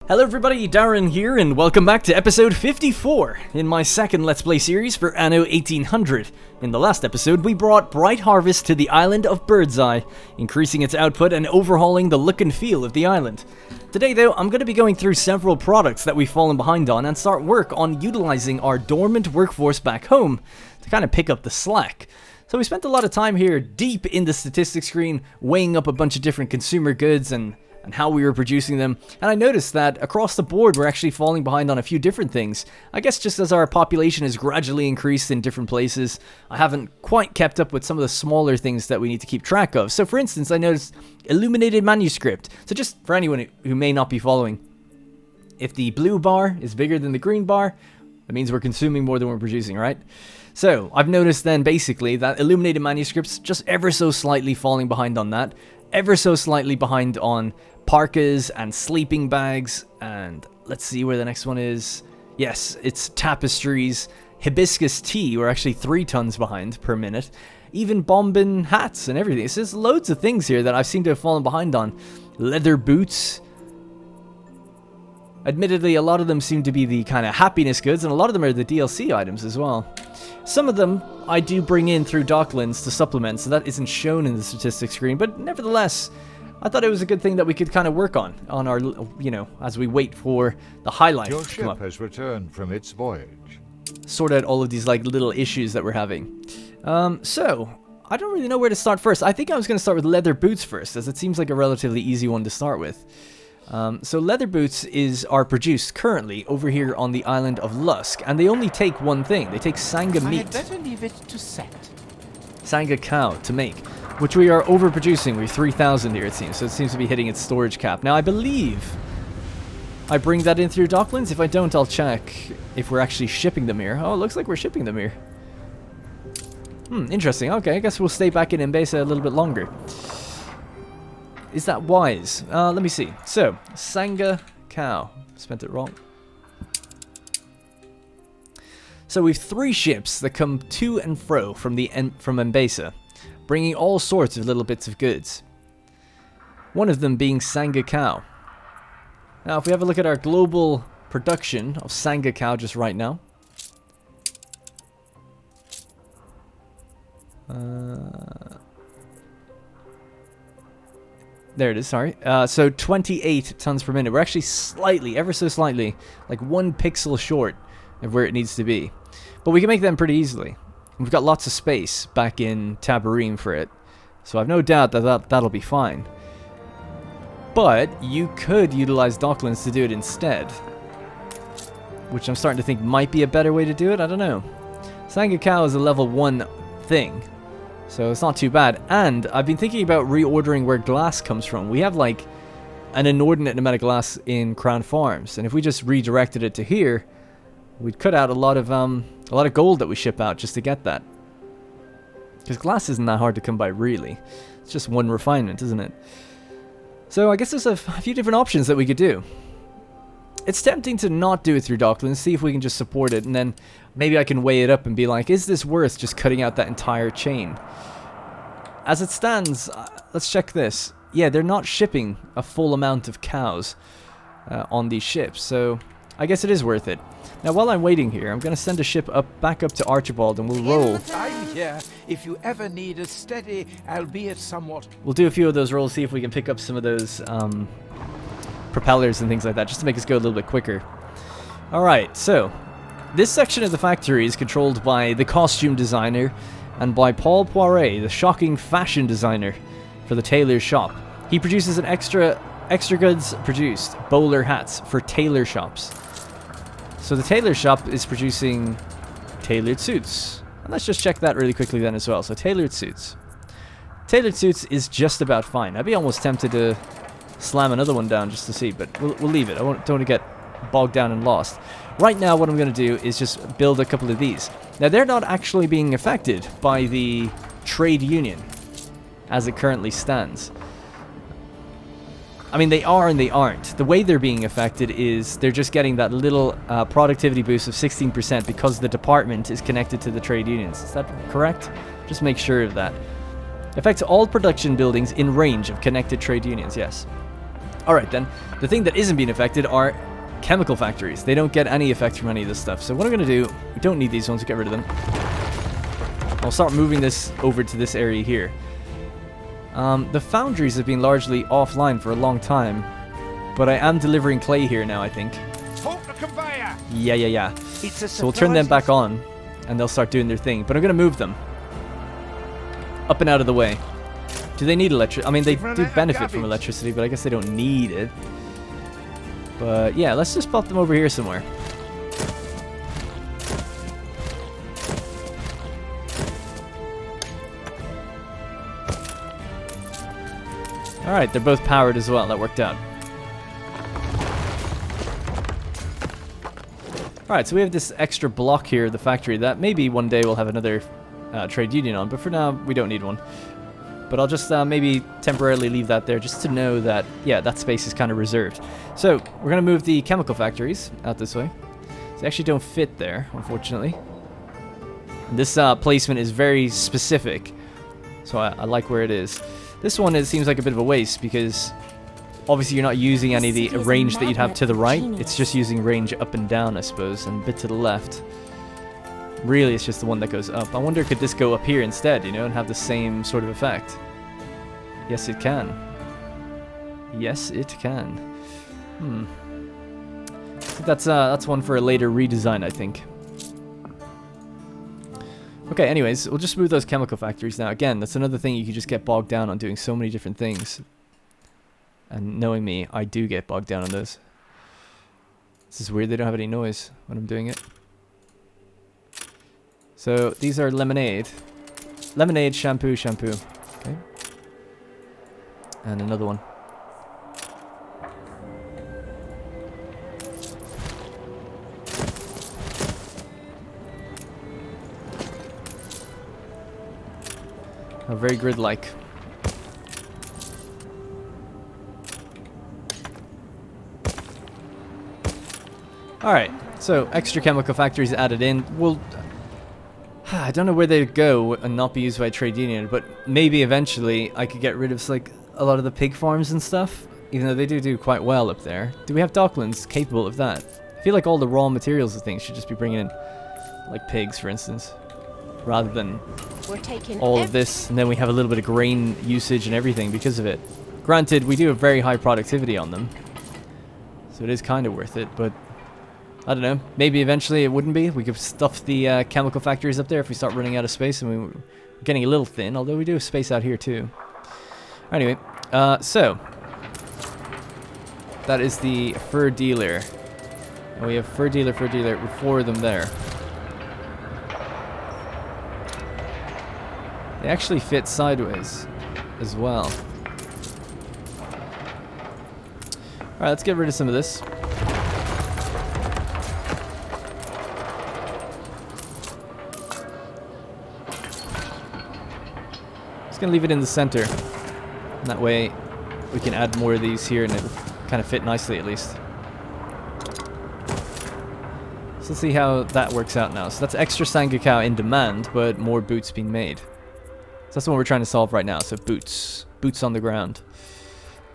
Hello everybody, Darren here, and welcome back to episode 54 in my second Let's Play series for Anno 1800. In the last episode, we brought Bright Harvest to the island of Birdseye, increasing its output and overhauling the look and feel of the island. Today though, I'm going to be going through several products that we've fallen behind on and start work on utilizing our dormant workforce back home to kind of pick up the slack. So we spent a lot of time here deep in the statistics screen, weighing up a bunch of different consumer goods and how we were producing them, and I noticed that across the board we're actually falling behind on a few different things. I guess just as our population has gradually increased in different places, I haven't quite kept up with some of the smaller things that we need to keep track of. So for instance, I noticed illuminated manuscript. So just for anyone who may not be following, if the blue bar is bigger than the green bar, that means we're consuming more than we're producing, right? So I've noticed then basically that illuminated manuscripts just ever so slightly falling behind on that, ever so slightly behind on parkas and sleeping bags, and let's see where the next one is. Yes, it's tapestries. Hibiscus tea, we're actually 3 tons behind per minute. Even bombin hats and everything. So there's loads of things here that I've seemed to have fallen behind on. Leather boots. Admittedly, a lot of them seem to be the kind of happiness goods, and a lot of them are the DLC items as well. Some of them I do bring in through Docklands to supplement, so that isn't shown in the statistics screen, but nevertheless, I thought it was a good thing that we could kind of work on our, you know, as we wait for the highlight Your to come ship up. has returned from its voyage. Sort out all of these like little issues that we're having. So I don't really know where to start first. I think I was going to start with leather boots first, as it seems like a relatively easy one to start with. So leather boots are produced currently over here on the island of Lusk, and they only take one thing. They take Sanga meat. I'd better leave it to set. Sanga cow to make, which we are overproducing. We're 3,000 here, it seems, so it seems to be hitting its storage cap. Now, I believe I bring that in through Docklands. If I don't, I'll check if we're actually shipping them here. Oh, it looks like we're shipping them here. Interesting. Okay, I guess we'll stay back in Mbesa a little bit longer. Is that wise? Let me see. So, Sanga cow. Spent it wrong. So we've 3 ships that come to and fro from Mbesa, bringing all sorts of little bits of goods. One of them being Sanga cow. Now, if we have a look at our global production of Sanga cow just right now. There it is, sorry. So 28 tons per minute. We're actually slightly, ever so slightly, like 1 pixel short of where it needs to be. But we can make them pretty easily. We've got lots of space back in Tabarim for it. So I've no doubt that that'll be fine. But you could utilize Docklands to do it instead, which I'm starting to think might be a better way to do it. I don't know. Sanga cow is a level 1 thing, so it's not too bad. And I've been thinking about reordering where glass comes from. We have like an inordinate amount of glass in Crown Farms, and if we just redirected it to here, we'd cut out a lot of gold that we ship out just to get that. Because glass isn't that hard to come by, really. It's just 1 refinement, isn't it? So I guess there's a few different options that we could do. It's tempting to not do it through Docklands, see if we can just support it, and then maybe I can weigh it up and be like, is this worth just cutting out that entire chain? As it stands, let's check this. Yeah, they're not shipping a full amount of cows on these ships, so I guess it is worth it. Now, while I'm waiting here, I'm going to send a ship back up to Archibald, and we'll roll. I'm here if you ever need a steady, albeit somewhat. We'll do a few of those rolls, see if we can pick up some of those propellers and things like that, just to make us go a little bit quicker. Alright, so this section of the factory is controlled by the costume designer and by Paul Poiret, the shocking fashion designer for the tailor's shop. He produces an extra goods produced bowler hats for tailor shops. So the tailor shop is producing tailored suits. And let's just check that really quickly then as well. So tailored suits. Tailored suits is just about fine. I'd be almost tempted to slam another one down just to see, but we'll leave it. Don't want to get bogged down and lost. Right now what I'm going to do is just build a couple of these. Now they're not actually being affected by the trade union as it currently stands. I mean, they are and they aren't. The way they're being affected is they're just getting that little productivity boost of 16% because the department is connected to the trade unions. Is that correct? Just make sure of that. Affects all production buildings in range of connected trade unions, yes. Alright then, the thing that isn't being affected are chemical factories. They don't get any effect from any of this stuff. So what I'm going to do, we don't need these ones, we'll get rid of them. I'll start moving this over to this area here. The foundries have been largely offline for a long time, but I am delivering clay here now, I think. Halt the conveyor! Yeah. It's a So we'll turn them back on, and they'll start doing their thing. But I'm going to move them up and out of the way. Do they need electricity? I mean, they do benefit from electricity, but I guess they don't need it. But yeah, let's just pop them over here somewhere. Alright, they're both powered as well. That worked out. Alright, so we have this extra block here at the factory that maybe one day we'll have another trade union on, but for now we don't need one. But I'll just maybe temporarily leave that there just to know that, yeah, that space is kind of reserved. So, we're going to move the chemical factories out this way. They actually don't fit there, unfortunately. And this placement is very specific, so I like where it is. This one, it seems like a bit of a waste because obviously you're not using any of the range that you'd have to the right. It's just using range up and down, I suppose, and a bit to the left. Really, it's just the one that goes up. I wonder, could this go up here instead, you know, and have the same sort of effect? Yes, it can. Yes, it can. That's one for a later redesign, I think. Okay, anyways, we'll just move those chemical factories now. Again, that's another thing you can just get bogged down on, doing so many different things. And knowing me, I do get bogged down on those. This is weird, they don't have any noise when I'm doing it. So, these are lemonade. Lemonade, shampoo. Okay. And another one. Oh, very grid-like. Alright, so extra chemical factories added in. I don't know where they'd go and not be used by a trade union, but maybe eventually I could get rid of like a lot of the pig farms and stuff, even though they do quite well up there. Do we have docklands capable of that? I feel like all the raw materials and things should just be bringing in, like pigs, for instance, rather than all of this, and then we have a little bit of grain usage and everything because of it. Granted, we do have very high productivity on them, so it is kind of worth it, but I don't know. Maybe eventually it wouldn't be. We could stuff the chemical factories up there if we start running out of space, and we're getting a little thin, although we do have space out here too. Anyway, so that is the fur dealer. And we have fur dealer, with 4 of them there. They actually fit sideways as well. Alright, let's get rid of some of this. Gonna leave it in the center, and that way we can add more of these here and it'll kind of fit nicely at least. So let's see how that works out now. So that's extra Sangakau in demand, but more boots being made. So that's what we're trying to solve right now. So boots on the ground,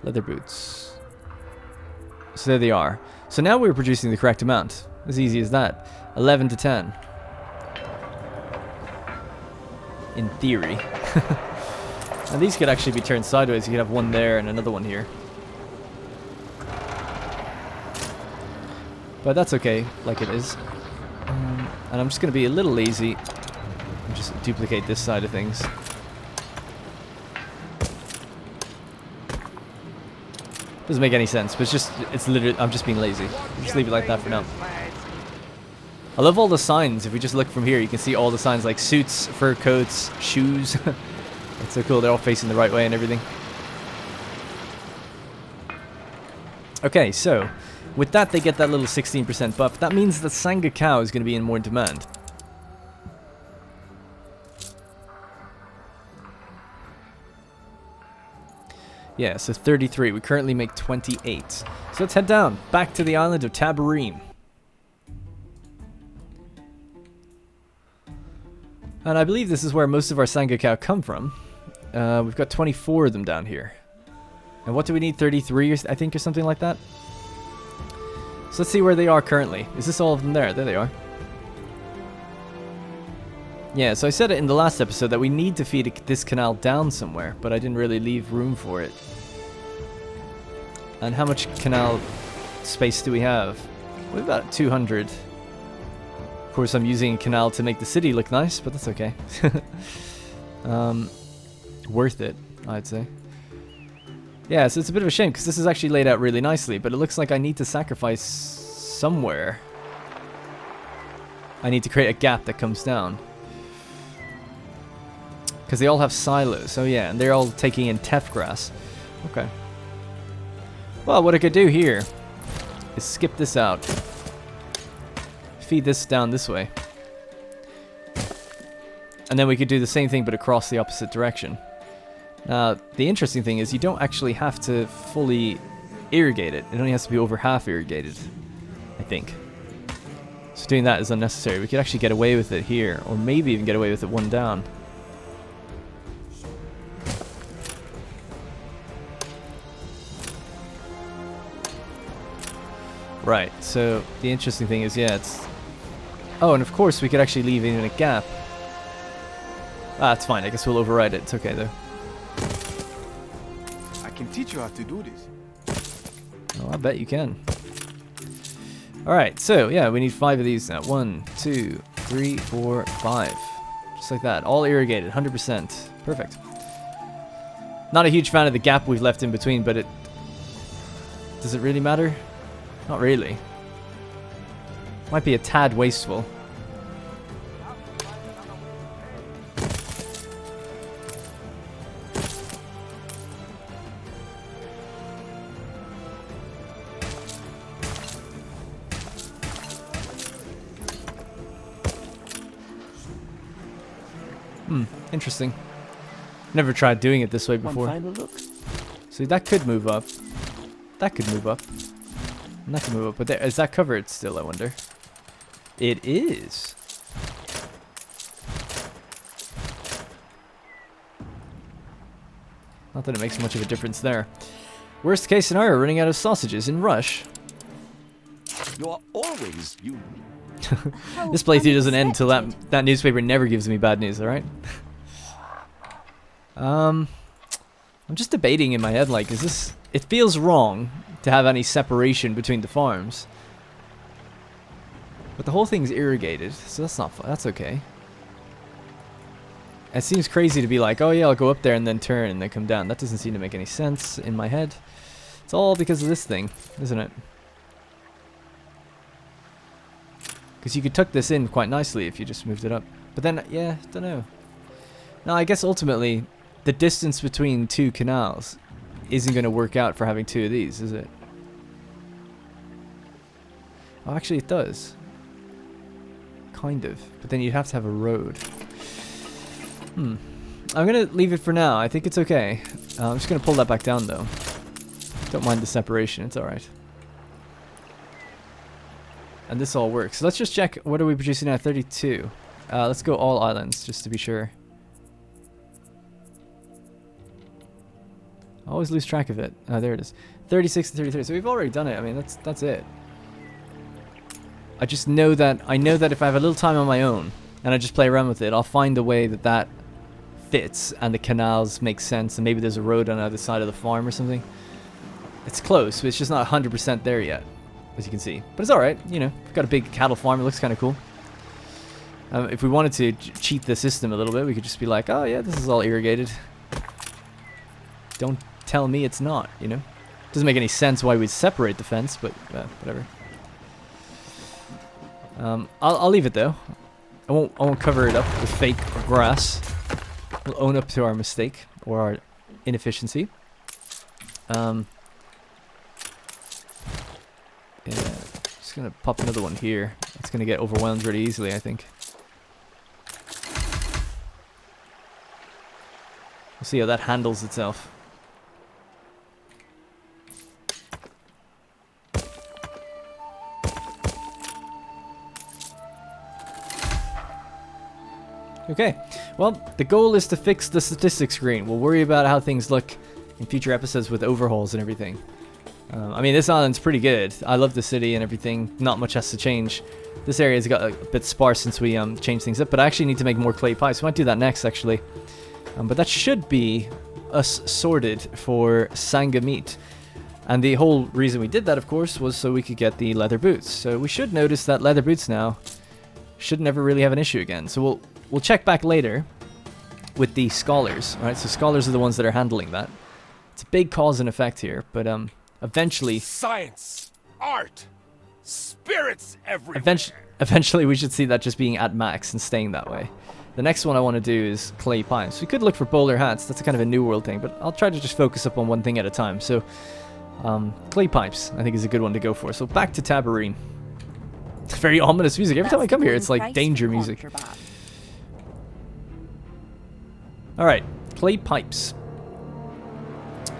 leather boots. So there they are. So now we're producing the correct amount, as easy as that. 11 to 10 in theory. And these could actually be turned sideways. You could have one there and another one here. But that's okay, like it is. And I'm just going to be a little lazy and just duplicate this side of things. Doesn't make any sense, but it's literally, I'm just being lazy. Just leave it like that for now. I love all the signs. If we just look from here, you can see all the signs like suits, fur coats, shoes. It's so cool, they're all facing the right way and everything. Okay, so with that they get that little 16% buff. That means that Sangakau is going to be in more demand. Yeah, so 33. We currently make 28. So let's head down, back to the island of Tabarim. And I believe this is where most of our Sangakau come from. We've got 24 of them down here. And what do we need? 33, I think, or something like that? So let's see where they are currently. Is this all of them there? There they are. Yeah, so I said it in the last episode that we need to feed this canal down somewhere, but I didn't really leave room for it. And how much canal space do we have? We have about 200. Of course, I'm using a canal to make the city look nice, but that's okay. Worth it, I'd say. Yeah, so it's a bit of a shame, because this is actually laid out really nicely, but it looks like I need to sacrifice somewhere. I need to create a gap that comes down. Because they all have silos, oh yeah, and they're all taking in teff grass. Okay. Well, what I could do here is skip this out. Feed this down this way. And then we could do the same thing, but across the opposite direction. Now, the interesting thing is you don't actually have to fully irrigate it. It only has to be over half irrigated, I think. So doing that is unnecessary. We could actually get away with it here, or maybe even get away with it one down. Right, so the interesting thing is, yeah, it's... Oh, and of course we could actually leave even a gap. Ah, it's fine. I guess we'll override it. It's okay, though. I can teach you how to do this. Oh, I bet you can. Alright, so, yeah, we need 5 of these now. 1, 2, 3, 4, 5. Just like that. All irrigated, 100%. Perfect. Not a huge fan of the gap we've left in between, but it... Does it really matter? Not really. Might be a tad wasteful. Interesting. Never tried doing it this way before. One final look. See, that could move up. That could move up. And that can move up, but there, is that covered still, I wonder? It is. Not that it makes much of a difference there. Worst case scenario, running out of sausages in Rush. You're always you. This playthrough doesn't end until that newspaper never gives me bad news, alright? I'm just debating in my head, like, is this... It feels wrong to have any separation between the farms. But the whole thing's irrigated, so that's not fun. That's okay. It seems crazy to be like, oh yeah, I'll go up there and then turn and then come down. That doesn't seem to make any sense in my head. It's all because of this thing, isn't it? Because you could tuck this in quite nicely if you just moved it up. But then, yeah, don't know. Now, I guess ultimately, the distance between two canals isn't going to work out for having 2 of these, is it? Oh, actually it does. Kind of. But then you'd have to have a road. I'm going to leave it for now. I think it's okay. I'm just going to pull that back down, though. Don't mind the separation. It's alright. And this all works. So let's just check. What are we producing now? 32. Let's go all islands, just to be sure. I always lose track of it. Oh, there it is. 36 and 33. So we've already done it. I mean, that's it. I just know that if I have a little time on my own and I just play around with it, I'll find a way that fits and the canals make sense and maybe there's a road on either side of the farm or something. It's close, but it's just not 100% there yet, as you can see. But it's alright, you know. We've got a big cattle farm. It looks kind of cool. If we wanted to cheat the system a little bit, we could just be like, oh yeah, this is all irrigated. Don't tell me it's not, you know? Doesn't make any sense why we'd separate the fence, but whatever. I'll leave it though. I won't cover it up with fake grass. We'll own up to our mistake or our inefficiency. Yeah, just gonna pop another one here. It's gonna get overwhelmed really easily, I think. We'll see how that handles itself. Okay, well, the goal is to fix the statistics screen. We'll worry about how things look in future episodes with overhauls and everything. I mean, this island's pretty good. I love the city and everything. Not much has to change. This area's got a bit sparse since we changed things up, but I actually need to make more clay pipes. We might do that next, actually. But that should be us sorted for Sangamit. And the whole reason we did that, of course, was so we could get the leather boots. So we should notice that leather boots now should never really have an issue again. So we'll check back later with the scholars. All right, so scholars are the ones that are handling that. It's a big cause and effect here, but eventually... Science, art, spirits everywhere. Eventually we should see that just being at max and staying that way. The next one I want to do is clay pipes. We could look for bowler hats. That's a kind of a new world thing, but I'll try to just focus up on one thing at a time. So clay pipes I think is a good one to go for. So back to Tabarine. It's very ominous music. Every time I come here it's like danger music. Alright, clay pipes.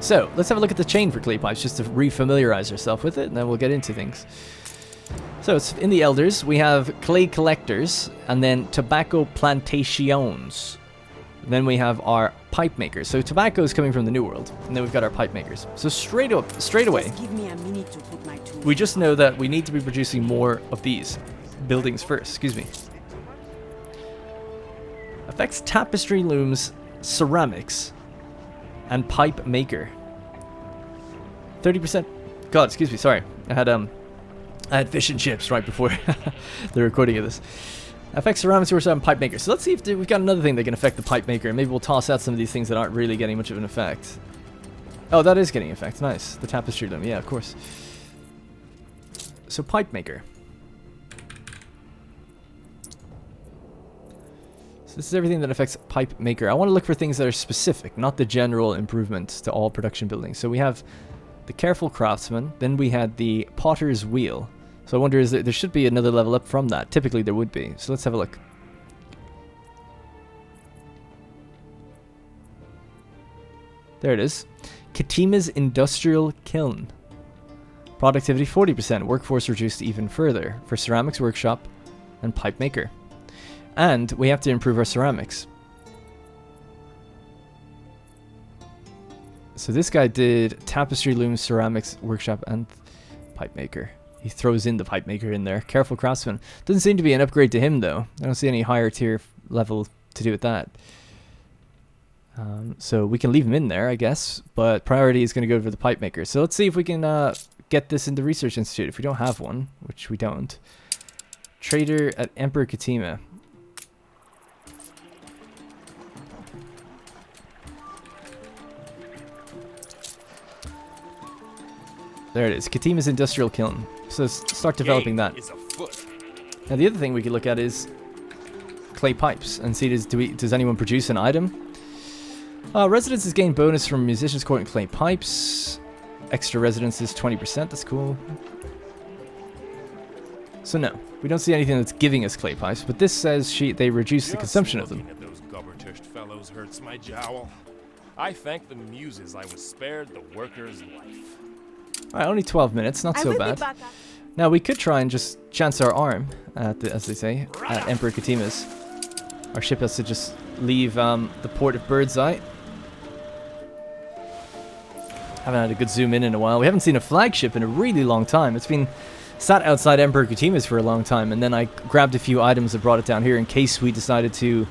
So, let's have a look at the chain for clay pipes, just to re-familiarize ourselves with it, and then we'll get into things. So, it's in the Elders, we have clay collectors, and then tobacco plantations. Then we have our pipe makers. So, tobacco is coming from the New World, and then we've got our pipe makers. So, straight away, we just know that we need to be producing more of these buildings first. Excuse me. Affects tapestry looms, ceramics, and pipe maker. 30%. God, excuse me. Sorry, I had fish and chips right before the recording of this. Affects ceramics, and pipe maker. So let's see if we've got another thing that can affect the pipe maker. Maybe we'll toss out some of these things that aren't really getting much of an effect. Oh, that is getting an effect. Nice. The tapestry loom. Yeah, of course. So pipe maker. This is everything that affects pipe maker. I want to look for things that are specific, not the general improvements to all production buildings. So we have the careful craftsman, then we had the potter's wheel. So I wonder, is there should be another level up from that. Typically there would be. So let's have a look. There it is. Katima's industrial kiln. Productivity 40%. Workforce reduced even further for ceramics workshop and pipe maker. And we have to improve our ceramics. So this guy did tapestry loom, ceramics workshop, and pipe maker. He throws in the pipe maker in there. Careful craftsman. Doesn't seem to be an upgrade to him though. I don't see any higher tier level to do with that. So we can leave him in there, I guess. But priority is going to go for the pipe maker. So let's see if we can get this in the research institute. If we don't have one, which we don't. Trader at Emperor Katima. There it is. Katima's industrial kiln. So start developing that. Now the other thing we could look at is clay pipes and see does anyone produce an item? Residences gain bonus from musicians court and clay pipes. Extra residences 20%. That's cool. So no, we don't see anything that's giving us clay pipes, but this says they reduce the consumption of them. Those gubber-tushed fellows hurts my jowl. I thank the muses I was spared the worker's life. Alright, only 12 minutes, not so bad. Now we could try and just chance our arm, as they say, at Emperor Katima's. Our ship has to just leave the port of Birdseye. Haven't had a good zoom in a while. We haven't seen a flagship in a really long time. It's been sat outside Emperor Katima's for a long time, and then I grabbed a few items and brought it down here in case we decided to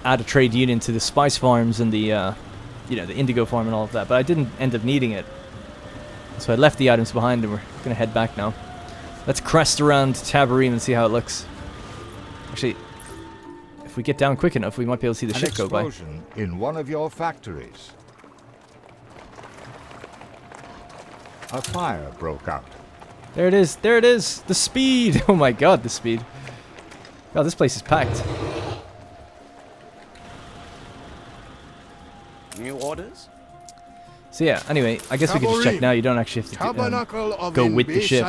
add a trade union to the spice farms and the the indigo farm and all of that, but I didn't end up needing it. So I left the items behind and we're going to head back now. Let's crest around Tabarine and see how it looks. Actually, if we get down quick enough, we might be able to see the ship go by. An explosion in one of your factories. A fire broke out. There it is. There it is. The speed. Oh my god, the speed. God, this place is packed. New orders? So yeah, anyway, I guess we can just check now. You don't actually have to go with the ship.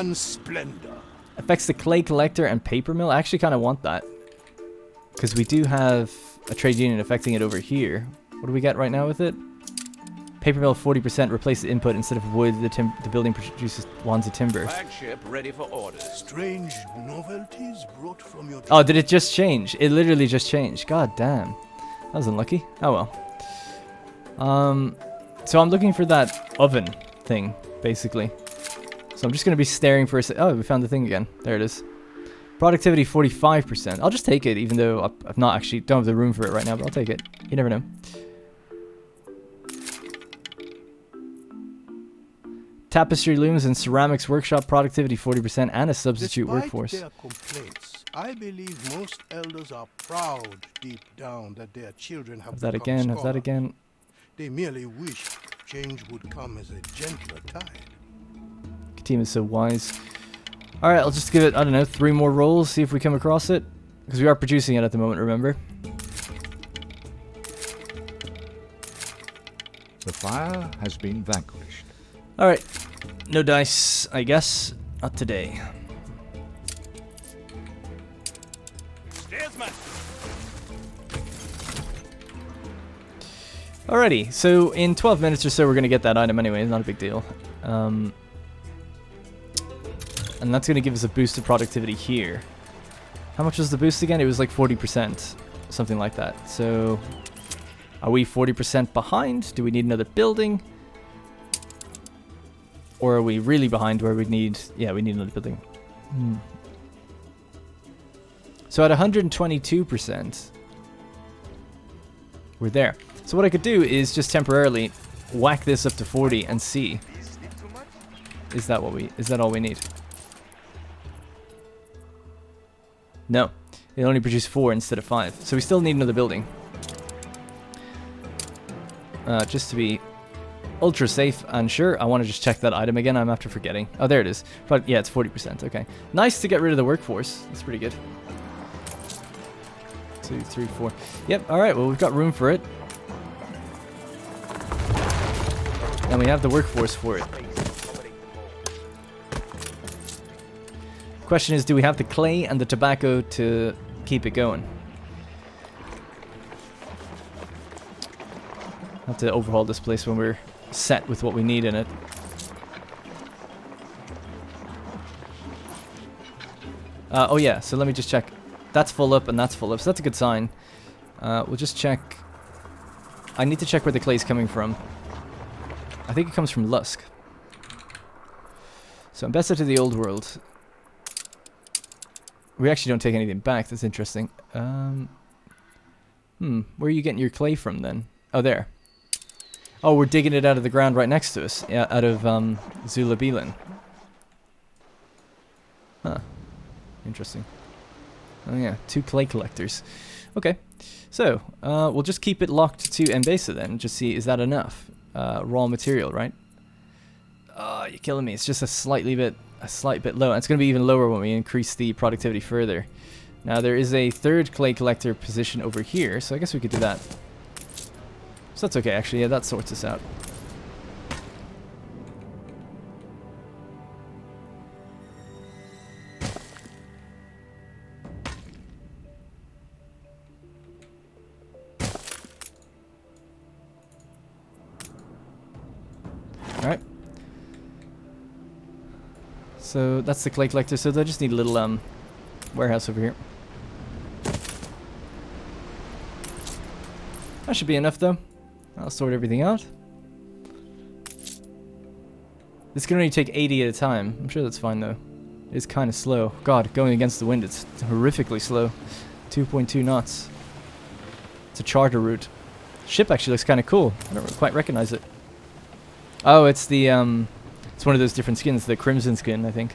Affects the clay collector and paper mill. I actually kind of want that. Because we do have a trade union affecting it over here. What do we get right now with it? Paper mill 40%, replace the input instead of wood. The building produces wands of timber. Flagship ready for orders. Strange novelties brought from your... Oh, did it just change? It literally just changed. God damn. That was unlucky. Oh well. So I'm looking for that oven thing, basically. So I'm just going to be staring for a sec. Oh, we found the thing again. There it is. Productivity 45%. I'll just take it, even though I've not actually don't have the room for it right now, but I'll take it. You never know. Tapestry looms and ceramics workshop productivity 40% and a substitute Despite workforce. their complaints, I believe most elders are proud deep down that their children have That become again, have that scholars. again. They merely wish change would come as a gentler tide. Team is so wise. Alright, I'll just give it, I don't know, 3 more rolls, see if we come across it. Because we are producing it at the moment, remember? The fire has been vanquished. Alright, no dice, I guess. Not today. Steersman! Alrighty, so in 12 minutes or so we're going to get that item anyway, it's not a big deal. And that's going to give us a boost to productivity here. How much was the boost again? It was like 40%, something like that. So, are we 40% behind? Do we need another building? Or are we really behind where we need... Yeah, we need another building. So at 122%, we're there. So what I could do is just temporarily whack this up to 40 and see. Is that all we need? No, it only produced 4 instead of 5. So we still need another building. Just to be ultra safe and sure, I want to just check that item again. I'm after forgetting. Oh, there it is. But yeah, it's 40%. Okay, nice to get rid of the workforce. That's pretty good. 2, 3, 4. Yep. All right. Well, we've got room for it, and we have the workforce for it. Question is, do we have the clay and the tobacco to keep it going? Have to overhaul this place when we're set with what we need in it. Oh yeah, so let me just check. That's full up and that's full up, so that's a good sign. We'll just check. I need to check where the clay's coming from. I think it comes from Lusk. So Ambassador to the Old World. We actually don't take anything back. That's interesting. Where are you getting your clay from then? Oh, there. Oh, we're digging it out of the ground right next to us. Yeah, out of Zulabilin. Huh. Interesting. Oh yeah, 2 clay collectors. Okay. So, we'll just keep it locked to Mbesa then. Just see, is that enough? Raw material, right? Oh, you're killing me. It's just a slight bit low. And it's going to be even lower when we increase the productivity further. Now, there is a 3rd clay collector position over here, so I guess we could do that. So that's okay, actually. Yeah, that sorts us out. Alright. So that's the clay collector. So they just need a little warehouse over here. That should be enough though. I'll sort everything out. This can only take 80 at a time. I'm sure that's fine though. It's kind of slow. God, going against the wind, it's horrifically slow. 2.2 knots. It's a charter route. Ship actually looks kind of cool. I don't quite recognize it. Oh, it's the it's one of those different skins, the crimson skin, I think.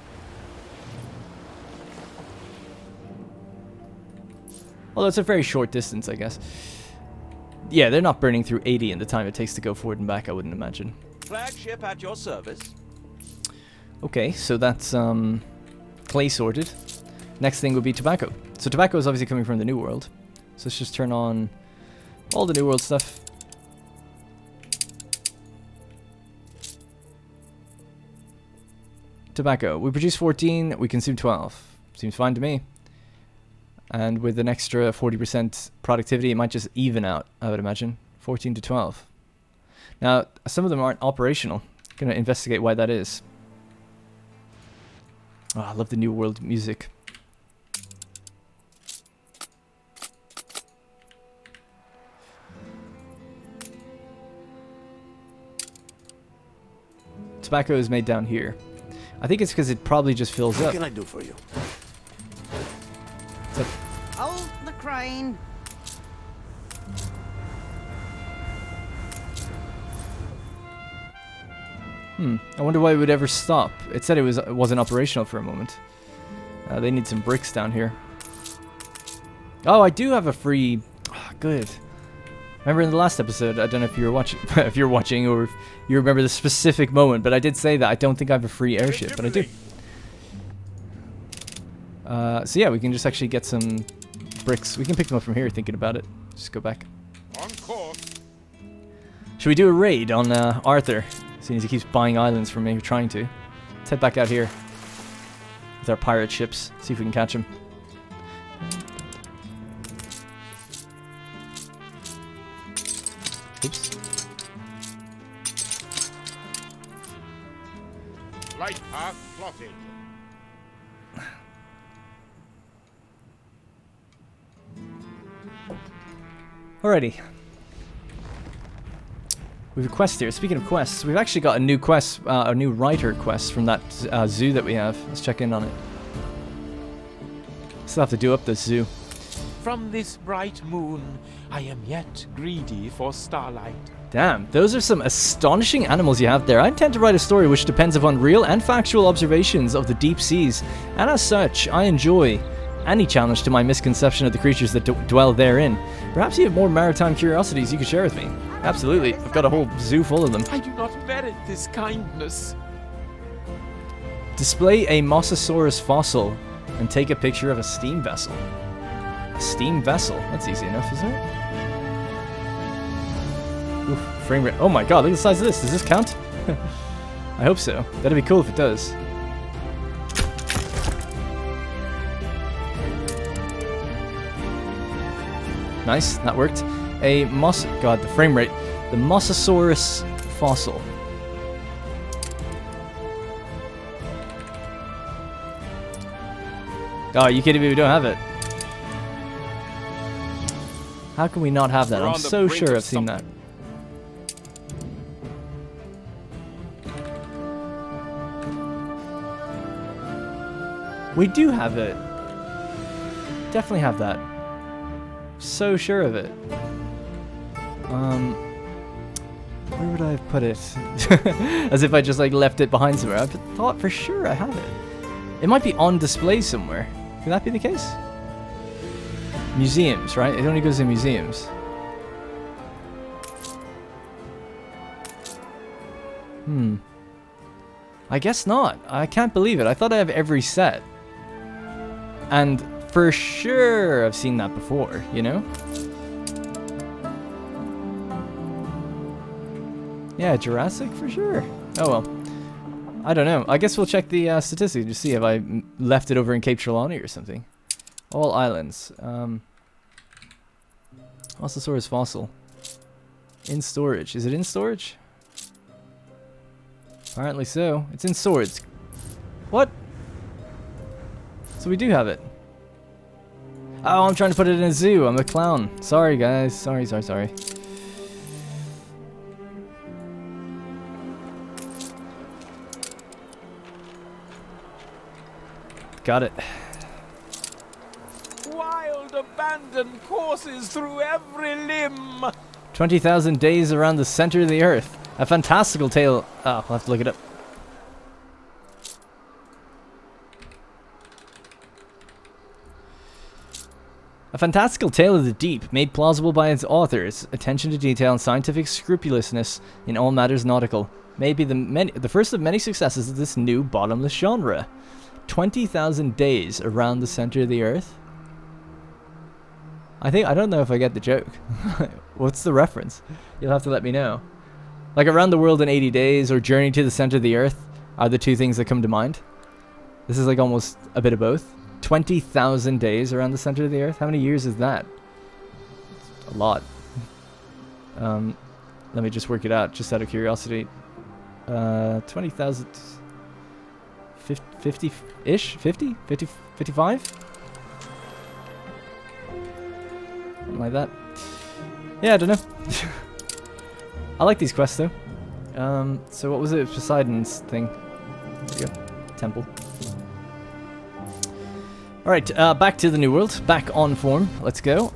Although it's a very short distance, I guess. Yeah, they're not burning through 80 in the time it takes to go forward and back, I wouldn't imagine. Flagship at your service. Okay, so that's clay sorted. Next thing would be tobacco. So tobacco is obviously coming from the New World. So let's just turn on all the New World stuff. Tobacco. We produce 14, we consume 12. Seems fine to me. And with an extra 40% productivity, it might just even out, I would imagine. 14 to 12. Now, some of them aren't operational. Going to investigate why that is. Oh, I love the New World music. tobacco is made down here. I think it's because it probably just fills up. What can I do for you? So, Hold the crane. I wonder why it would ever stop. It said it wasn't operational for a moment. They need some bricks down here. Oh, I do have a free... Oh, good. Remember in the last episode, I don't know if you were watching, if you're watching or if you remember the specific moment, but I did say that I don't think I have a free airship, but I do. So yeah, we can just actually get some bricks. We can pick them up from here, thinking about it. Just go back. On course. Should we do a raid on Arthur? Seeing as he keeps buying islands from me, or trying to. Let's head back out here with our pirate ships. See if we can catch him. Oops. Light path plotted. Alrighty. We have a quest here. Speaking of quests, we've actually got a new quest, a new writer quest from that zoo that we have. Let's check in on it. Still have to do up the zoo. From this bright moon, I am yet greedy for starlight. Damn, those are some astonishing animals you have there. I intend to write a story which depends upon real and factual observations of the deep seas, and as such, I enjoy any challenge to my misconception of the creatures that dwell therein. Perhaps you have more maritime curiosities you could share with me. Absolutely, I've got a whole zoo full of them. I do not merit this kindness. Display a Mosasaurus fossil and take a picture of a steam vessel. A steam vessel? That's easy enough, isn't it? Oof, frame rate. Oh my god, look at the size of this. Does this count? I hope so. That'd be cool if it does. Nice, that worked. A God, the frame rate. The Mosasaurus fossil. Oh, you kidding me? We don't have it. How can we not have that? I'm so sure I've seen that. We do have it. Definitely have that. So sure of it. Where would I have put it? As if I just like left it behind somewhere. I thought for sure I have it. It might be on display somewhere. Could that be the case? Museums, right? It only goes in museums. I guess not. I can't believe it. I thought I have every set. And for sure I've seen that before, you know? Yeah, Jurassic for sure. Oh well. I don't know. I guess we'll check the statistics to see if I left it over in Cape Trelawney or something. All islands. Mosasaurus fossil. In storage. Is it in storage? Apparently so. It's in swords. What? So we do have it. Oh, I'm trying to put it in a zoo. I'm a clown. Sorry, guys. Sorry. Got it. Wild abandoned courses through every limb. 20,000 days around the center of the earth. A fantastical tale. Oh, I'll have to look it up. A fantastical tale of the deep, made plausible by its authors, attention to detail and scientific scrupulousness in all matters nautical, may be the first of many successes of this new bottomless genre. 20,000 days around the center of the earth? I don't know if I get the joke. What's the reference? You'll have to let me know. Like around the world in 80 days or journey to the center of the earth are the two things that come to mind. This is like almost a bit of both. 20,000 days around the center of the earth? How many years is that? A lot. Let me just work it out, just out of curiosity. 20,000... 50-ish? 50? 50? 55? Something like that. Yeah, I don't know. I like these quests though. So what was it? Poseidon's thing. There we go. Temple. Alright, back to the New World. Back on form. Let's go.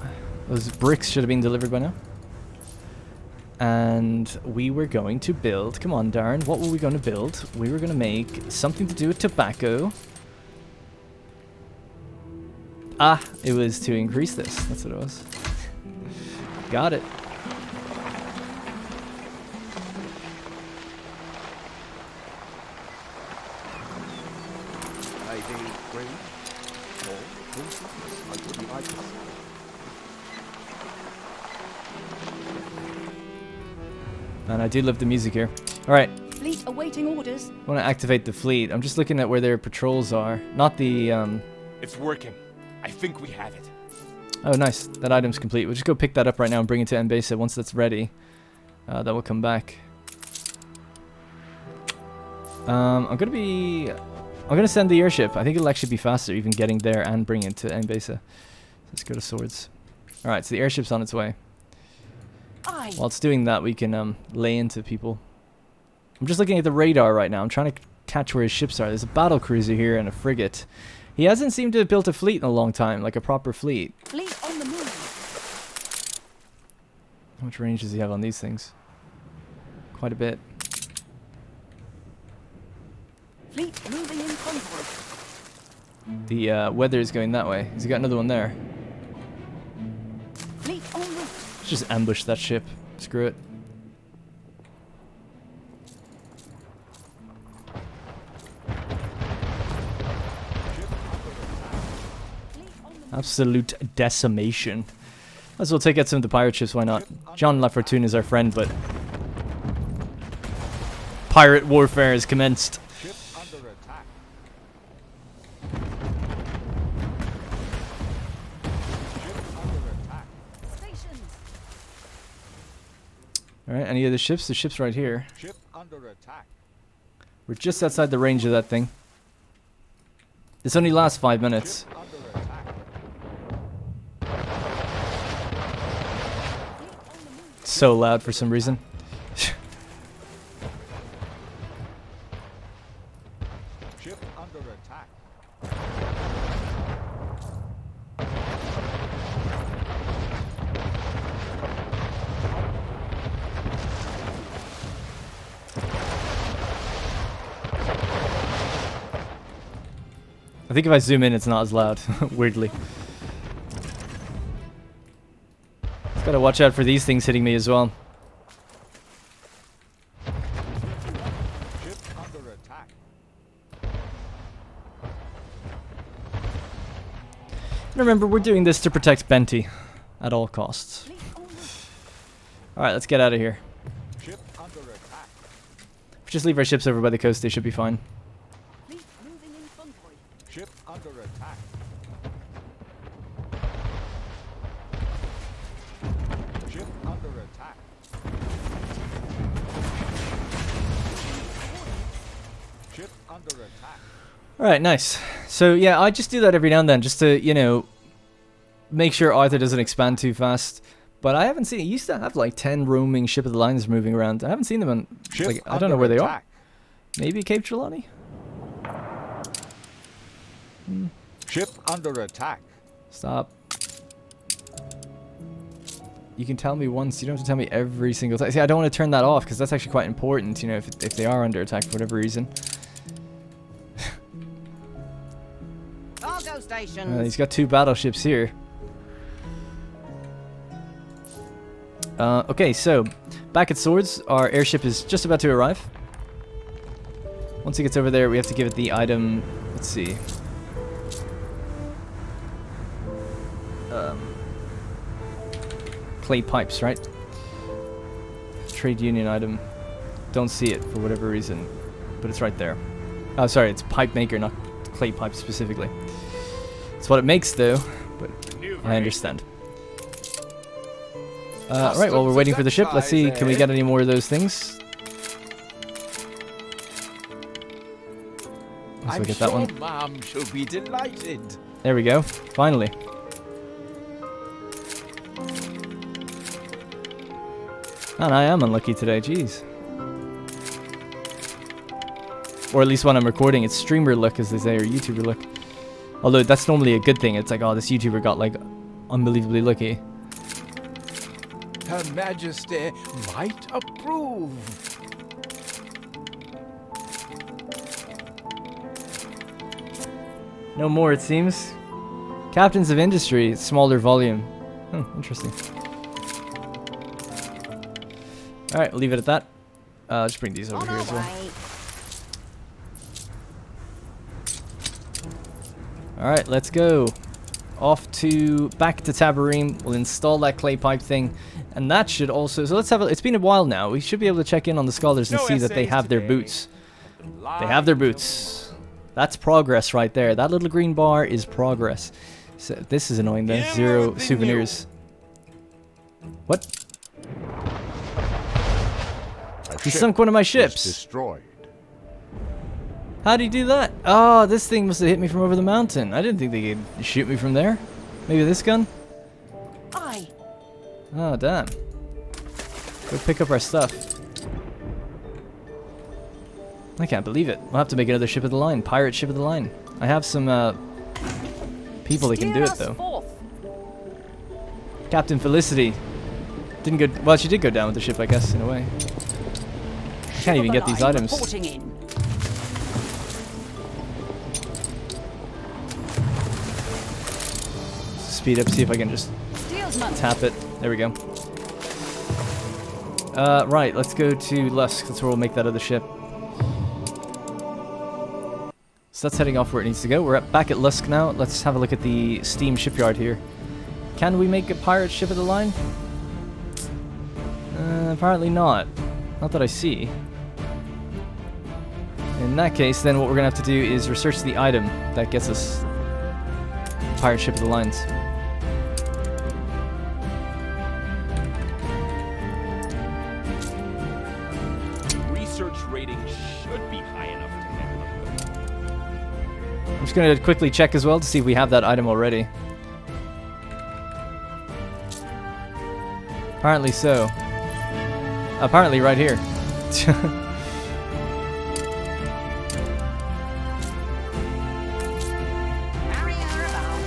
Those bricks should have been delivered by now. And we were going to build... Come on, Darren. What were we going to build? We were going to make something to do with tobacco. Ah, it was to increase this. That's what it was. Got it. And I do love the music here. Alright. Fleet awaiting orders. I want to activate the fleet. I'm just looking at where their patrols are. Not the, It's working. I think we have it. Oh, nice. That item's complete. We'll just go pick that up right now and bring it to Mbesa. Once that's ready, that will come back. I'm gonna send the airship. I think it'll actually be faster even getting there and bringing it to Mbesa. Let's go to swords. Alright, so the airship's on its way. While it's doing that, we can lay into people. I'm just looking at the radar right now. I'm trying to catch where his ships are. There's a battle cruiser here and a frigate. He hasn't seemed to have built a fleet in a long time, like a proper fleet. Fleet on the move. How much range does he have on these things? Quite a bit. Fleet moving in convoy. The weather is going that way. Has he got another one there? Fleet en route. Let's just ambush that ship. Screw it. Absolute decimation. Might as well take out some of the pirate ships, why not? John LaFortune is our friend, but... pirate warfare has commenced. Ship under attack. Ship under attack. Stations. Alright, any other ships? The ship's right here. Ship under attack. We're just outside the range of that thing. This only lasts 5 minutes. Ship under attack. It's so loud for some reason. Ship under attack. I think if I zoom in, it's not as loud, weirdly. Gotta watch out for these things hitting me as well. Ship under attack. And remember, we're doing this to protect Benty at all costs. Fleet en route. Alright, let's get out of here. Ship under attack. If we just leave our ships over by the coast, they should be fine. Fleet moving in convoy. Ship under attack. Ship under attack. Ship under attack. Alright, nice. So, yeah, I just do that every now and then, just to, you know, make sure Arthur doesn't expand too fast. But I haven't seen... He used to have, like, 10 roaming ship of the lines moving around. I haven't seen them on... Ship Like, I don't know under where they are. attack. Maybe Cape Trelawney? Ship under attack. Stop. You can tell me once, you don't have to tell me every single time. See, I don't want to turn that off, because that's actually quite important, you know, if they are under attack for whatever reason. Cargo stations. He's got 2 battleships here. Okay, so, back at Swords, our airship is just about to arrive. Once it gets over there, we have to give it the item, let's see. Clay pipes, right? Trade union item. Don't see it for whatever reason, but it's right there. Oh, sorry, it's pipe maker, not clay pipe specifically. It's what it makes, though, but I understand. Right, while we're waiting for the ship, let's see, can we get any more of those things? Let's look at that one. Mom shall be delighted. There we go, finally. Man, I am unlucky today, jeez. Or at least when I'm recording, it's streamer luck, as they say, or YouTuber luck. Although that's normally a good thing. It's like, oh, this YouTuber got like unbelievably lucky. Her Majesty might approve. No more, it seems. Captains of Industry, smaller volume. Interesting. Alright, we'll leave it at that. Just bring these over On here our as well. way. Alright, let's go. Back to Tabarim. We'll install that clay pipe thing. And that should also... So let's have a... It's been a while now. We should be able to check in on the scholars and No see that they essays have their today. boots. They have their boots. That's progress right there. That little green bar is progress. So this is annoying then. Give me 0 everything souvenirs. What? A He ship sunk one of my was ships. destroyed. How'd he do that? Oh, this thing must have hit me from over the mountain. I didn't think they could shoot me from there. Maybe this gun? Aye. Oh, damn. Go pick up our stuff. I can't believe it. We'll have to make another ship of the line. Pirate ship of the line. I have some people that can do Steer it, us though. forth. Captain Felicity. Didn't go... Well, she did go down with the ship, I guess, in a way. I can't even get these items. Reporting in. Speed up, see if I can just Steersman. tap it. There we go. Right, let's go to Lusk. That's where we'll make that other ship. So that's heading off where it needs to go. We're back at Lusk now. Let's have a look at the steam shipyard here. Can we make a pirate ship of the line? Apparently not. Not that I see. In that case, then what we're going to have to do is research the item that gets us pirate ship of the lines. Research rating should be high enough to handle. I'm just going to quickly check as well to see if we have that item already. Apparently so. Apparently right here. Carry her about.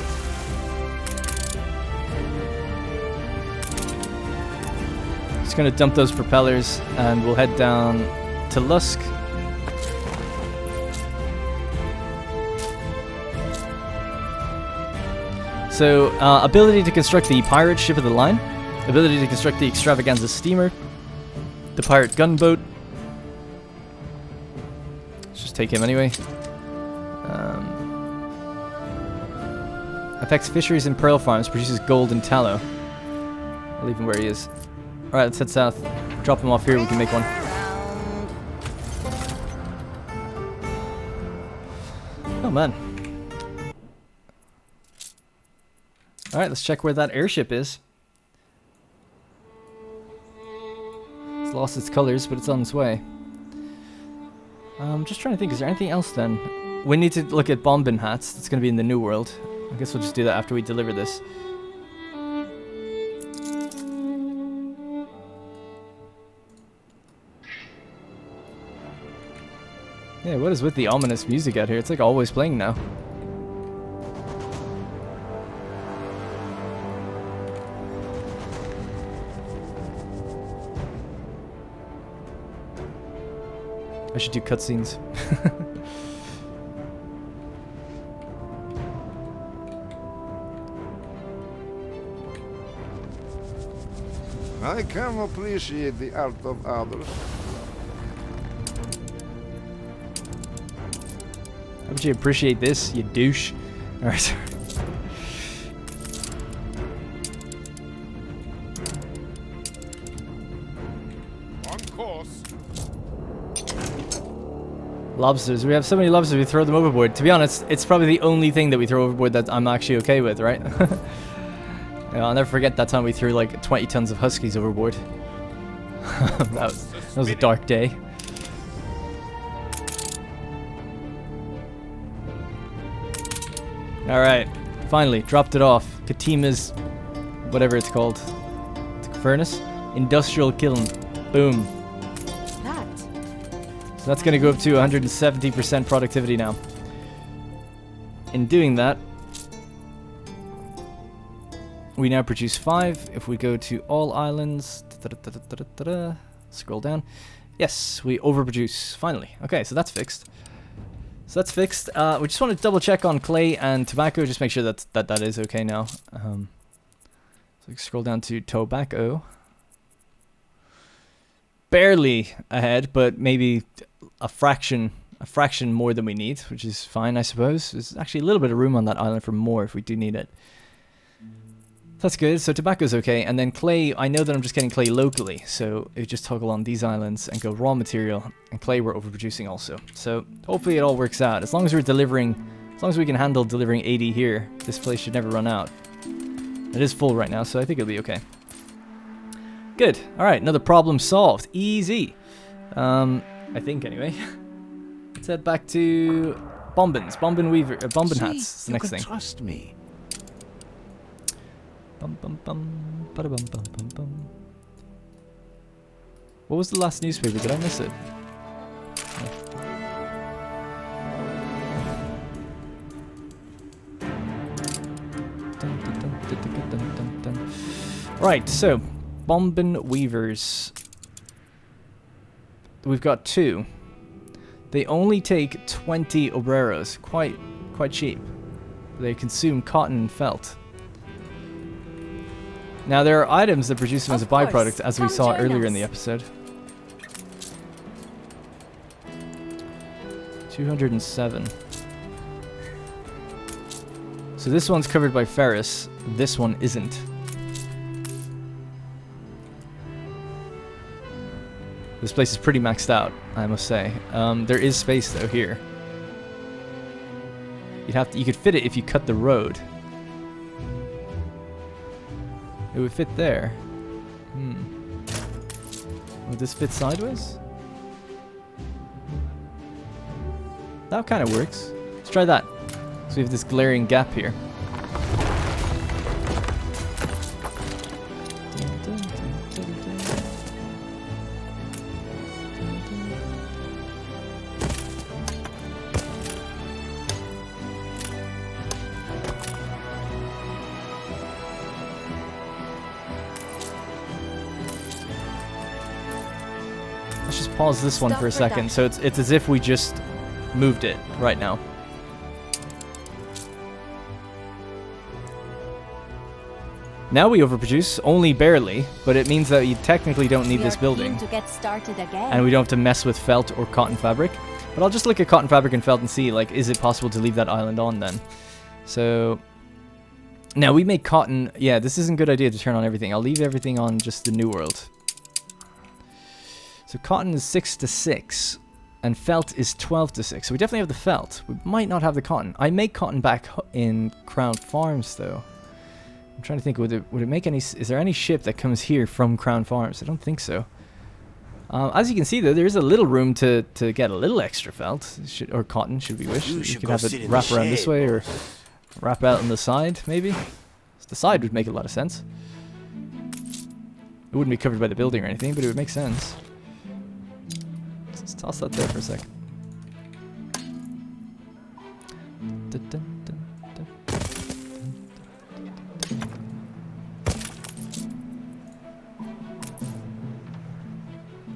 Just going to dump those propellers and we'll head down to Lusk. So, ability to construct the pirate ship of the line. Ability to construct the extravaganza steamer. The pirate gunboat. Let's just take him anyway. Affects fisheries and pearl farms. Produces gold and tallow. I'll leave him where he is. Alright, let's head south. Drop him off here. We can make one. Around. Oh, man. Alright, let's check where that airship is. It's lost its colors, but it's on its way. I'm just trying to think, is there anything else then? We need to look at bombing hats. That's going to be in the New World. I guess we'll just do that after we deliver this. Yeah, what is with the ominous music out here? It's like always playing now. I should do cutscenes. I can appreciate the art of others. How would you appreciate this, you douche? Alright. On course. Lobsters. We have so many lobsters we throw them overboard. To be honest, it's probably the only thing that we throw overboard that I'm actually okay with, right? Yeah, I'll never forget that time we threw like 20 tons of huskies overboard. that was a dark day. Alright, finally, dropped it off. Katima's, whatever it's called. Furnace? Industrial kiln. Boom. That. So that's going to go up to 170% productivity now. In doing that, we now produce 5. If we go to all islands, scroll down. Yes, we overproduce, finally. Okay, so that's fixed. We just want to double check on clay and tobacco, just make sure that is okay now. So we scroll down to tobacco. Barely ahead, but maybe a fraction more than we need, which is fine, I suppose. There's actually a little bit of room on that island for more if we do need it. That's good. So tobacco's okay, and then clay. I know that I'm just getting clay locally, so it just toggle on these islands and go raw material, and clay we're overproducing also. So hopefully it all works out. As long as we can handle delivering 80 here, this place should never run out. It is full right now, so I think it'll be okay. Good. All right, another problem solved. Easy. I think anyway. Let's head back to bombin hats. Is the next thing. Trust me. Bum, bum, bum, bada bum, bum, bum, bum. What was the last newspaper? Did I miss it? Right, so bombin weavers. We've got 2. They only take 20 obreros, quite cheap. They consume cotton and felt. Now there are items that produce them as a byproduct, as we saw earlier in the episode. 207. So this one's covered by ferrous, this one isn't. This place is pretty maxed out, I must say. There is space though here. You could fit it if you cut the road. It would fit there. Would this fit sideways? That kind of works. Let's try that. So we have this glaring gap here. Let's just pause this one for a second. So it's as if we just moved it right now. Now we overproduce, only barely, but it means that you technically don't need this building. To get started again. And we don't have to mess with felt or cotton fabric. But I'll just look at cotton fabric and felt and see, like, is it possible to leave that island on then? So now we make cotton. Yeah, this isn't a good idea to turn on everything. I'll leave everything on just the New World. So cotton is 6 to 6, and felt is 12 to 6. So we definitely have the felt. We might not have the cotton. I make cotton back in Crown Farms, though. I'm trying to think, would it make any... Is there any ship that comes here from Crown Farms? I don't think so. As you can see, though, there is a little room to get a little extra felt, or cotton, should we wish. You could have it wrap around this way, or wrap out on the side, maybe. The side would make a lot of sense. It wouldn't be covered by the building or anything, but it would make sense. Let's toss that there for a sec.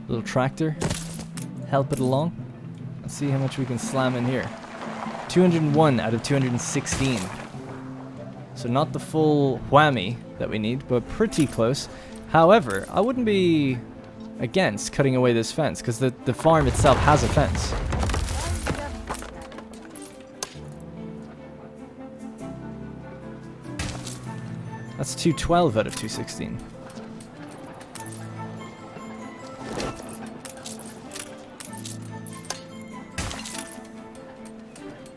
Little tractor, help it along. Let's see how much we can slam in here. 201 out of 216. So not the full whammy that we need, but pretty close. However, I wouldn't be against cutting away this fence, because the farm itself has a fence. That's 212 out of 216.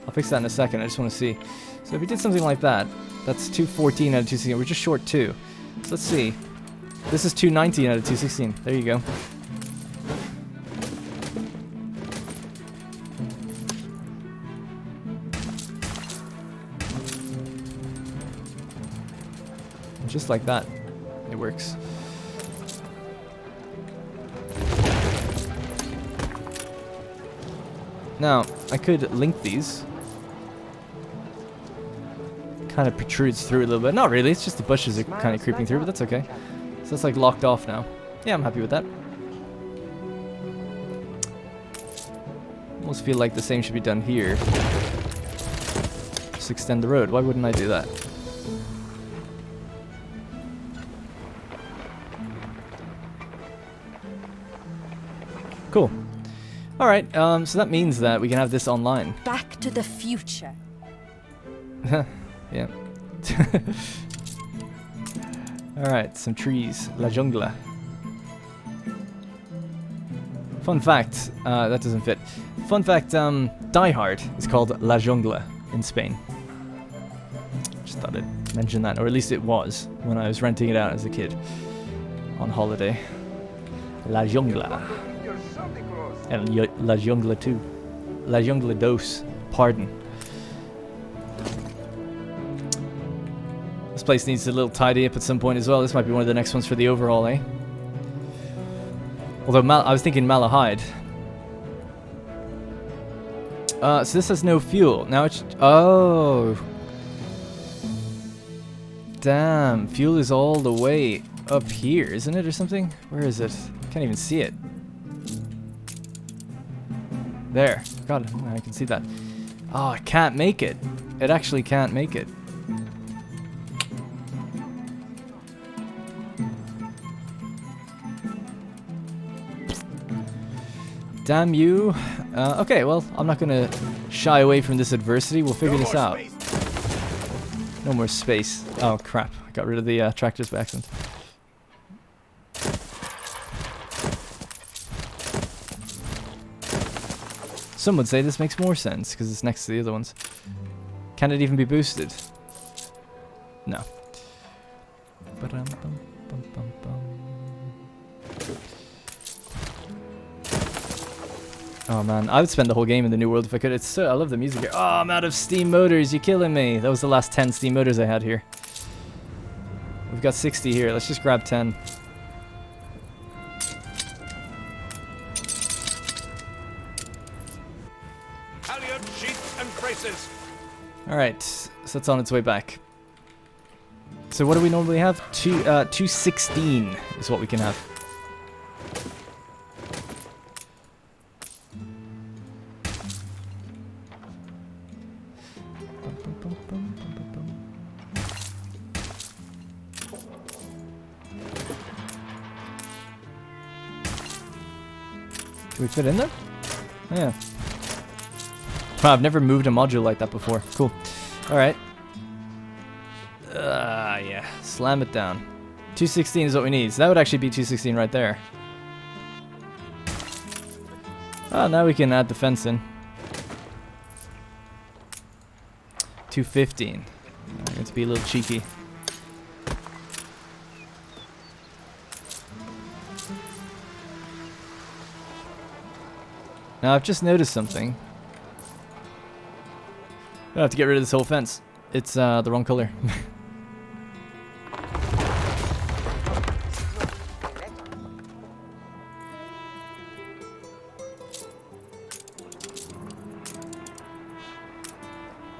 I'll fix that in a second, I just want to see. So if we did something like that, that's 214 out of 216. We're just short 2. So let's see. This is 219 out of 216. There you go. And just like that, it works. Now, I could link these. Kind of protrudes through a little bit. Not really, it's just the bushes are kind of creeping through, but that's okay. So it's like locked off now. Yeah, I'm happy with that. Almost feel like the same should be done here. Just extend the road. Why wouldn't I do that? Cool. Alright, so that means that we can have this online. Back to the future. Yeah. Alright, some trees. La Jungla. Fun fact, that doesn't fit. Fun fact, Die Hard is called La Jungla in Spain. Just thought I'd mention that, or at least it was when I was renting it out as a kid on holiday. La Jungla. And La Jungla 2. La Jungla Dos. Pardon. This place needs a little tidy up at some point as well. This might be one of the next ones for the overhaul, eh? Although I was thinking Malahide. So this has no fuel. Now it's... Oh. Damn. Fuel is all the way up here, isn't it, or something? Where is it? Can't even see it. There. God, I can see that. Oh, I can't make it. It actually can't make it. Damn you. Okay, well, I'm not gonna shy away from this adversity. We'll figure this out. No more space. Oh, crap. I got rid of the tractors by accident. Some would say this makes more sense because it's next to the other ones. Can it even be boosted? No. Oh man, I would spend the whole game in the new world if I could. It's so, I love the music here. Oh, I'm out of steam motors. You're killing me. That was the last 10 steam motors I had here. We've got 60 here. Let's just grab 10. Alright, so that's on its way back. So what do we normally have? 216 is what we can have. Can we fit in there? Oh, yeah. Wow, I've never moved a module like that before. Cool. Alright. Yeah. Slam it down. 216 is what we need. So that would actually be 216 right there. Oh, now we can add the fence in. 215. I'm going to be a little cheeky. Now, I've just noticed something. I have to get rid of this whole fence. It's the wrong color.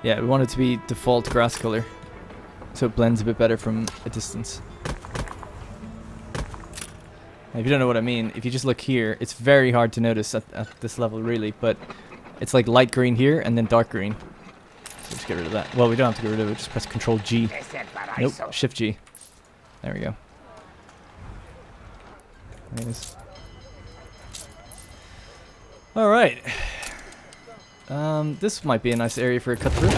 Yeah, we want it to be default grass color, so it blends a bit better from a distance. Now, if you don't know what I mean, if you just look here, it's very hard to notice at this level, really, but it's like light green here and then dark green. So just get rid of that. Well, we don't have to get rid of it, just press Control G. Nope, Shift G. There we go. Nice. Alright. This might be a nice area for a cut through.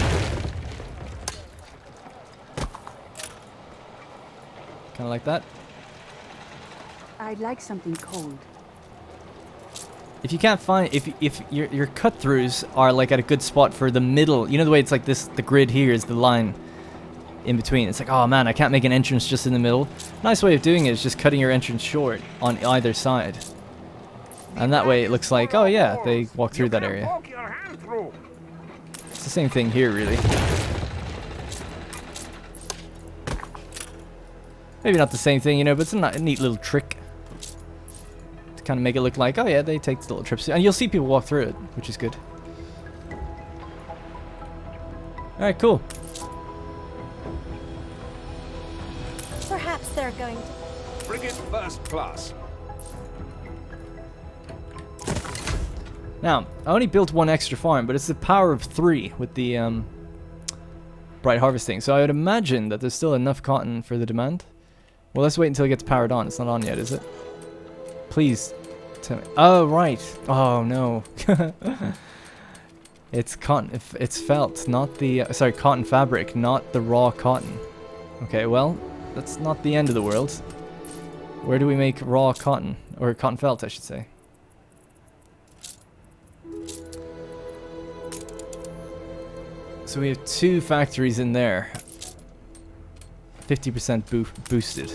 Kinda like that. I'd like something cold. If you can't find, if your cut throughs are like at a good spot for the middle, you know the way it's like this, the grid here is the line in between. It's like, oh man, I can't make an entrance just in the middle. Nice way of doing it is just cutting your entrance short on either side. And that way it looks like, oh yeah, they walk through that area. It's the same thing here, really. Maybe not the same thing, you know, but it's a neat little trick. Kind of make it look like, oh yeah, they take little trips, and you'll see people walk through it, which is good. Alright, cool. Perhaps they're going to... Frigate first class. Now, I only built one extra farm, but it's the power of 3 with the bright harvesting. So I would imagine that there's still enough cotton for the demand. Well, let's wait until it gets powered on. It's not on yet, is it? Please tell me. Oh, right. Oh, no. It's cotton. It's felt, not the... sorry, cotton fabric, not the raw cotton. Okay, well, that's not the end of the world. Where do we make raw cotton? Or cotton felt, I should say. So we have 2 factories in there. 50% boosted.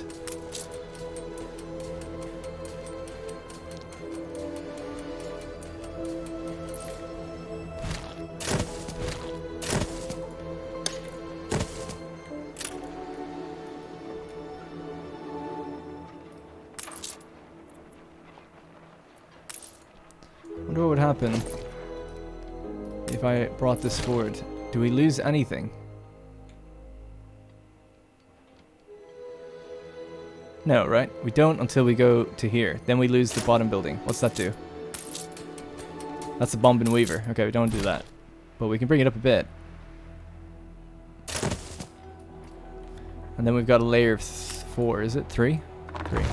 Wonder what would happen if I brought this forward. Do we lose anything? No, right? We don't until we go to here. Then we lose the bottom building. What's that do? That's a bomb and weaver. Okay, we don't do that. But we can bring it up a bit. And then we've got a layer of 4. Is it 3? 3.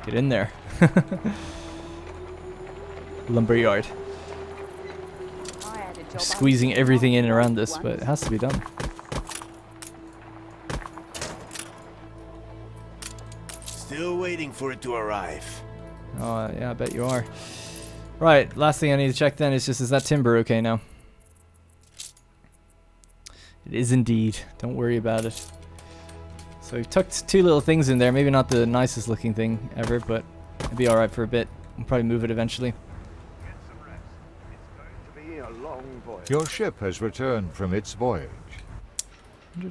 Get in there. Lumberyard. Squeezing everything in and around this, but it has to be done. Still waiting for it to arrive. Oh, yeah, I bet you are. Right, last thing I need to check then is just, is that timber okay now? It is indeed. Don't worry about it. So we've tucked 2 little things in there. Maybe not the nicest looking thing ever, but it'll be alright for a bit. We'll probably move it eventually. Your ship has returned from its voyage.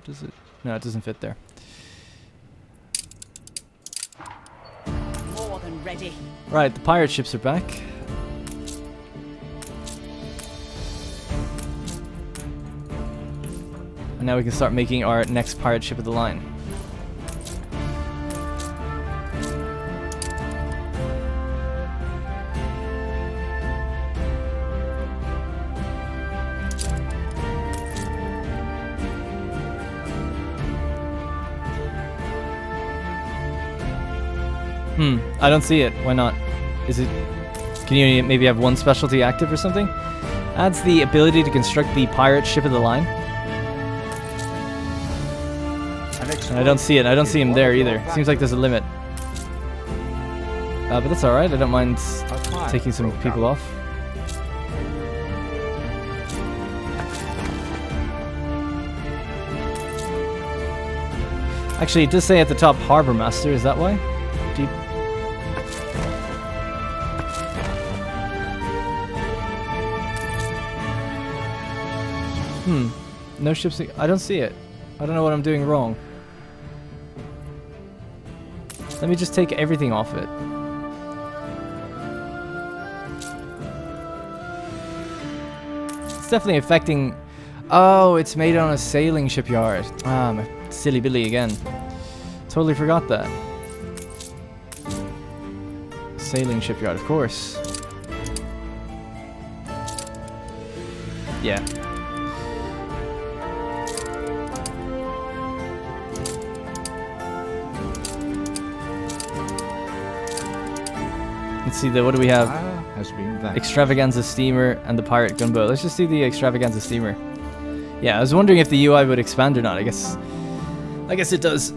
Does it? No, it doesn't fit there. More than ready. Right, the pirate ships are back. And now we can start making our next pirate ship of the line. I don't see it. Why not? Is it... Can you maybe have one specialty active or something? Adds the ability to construct the pirate ship of the line. And I don't see it. I don't see him there either. Seems like there's a limit. But that's alright. I don't mind taking some people off. Actually, it does say at the top Harbor Master. Is that why? Do you... No ships. I don't see it. I don't know what I'm doing wrong. Let me just take everything off it. It's definitely affecting... Oh, it's made on a sailing shipyard. Ah, my silly Billy again. Totally forgot that. Sailing shipyard, of course. Yeah. Let's see, what do we have? Extravaganza steamer and the pirate gunboat. Let's just do the extravaganza steamer. Yeah, I was wondering if the UI would expand or not. I guess it does.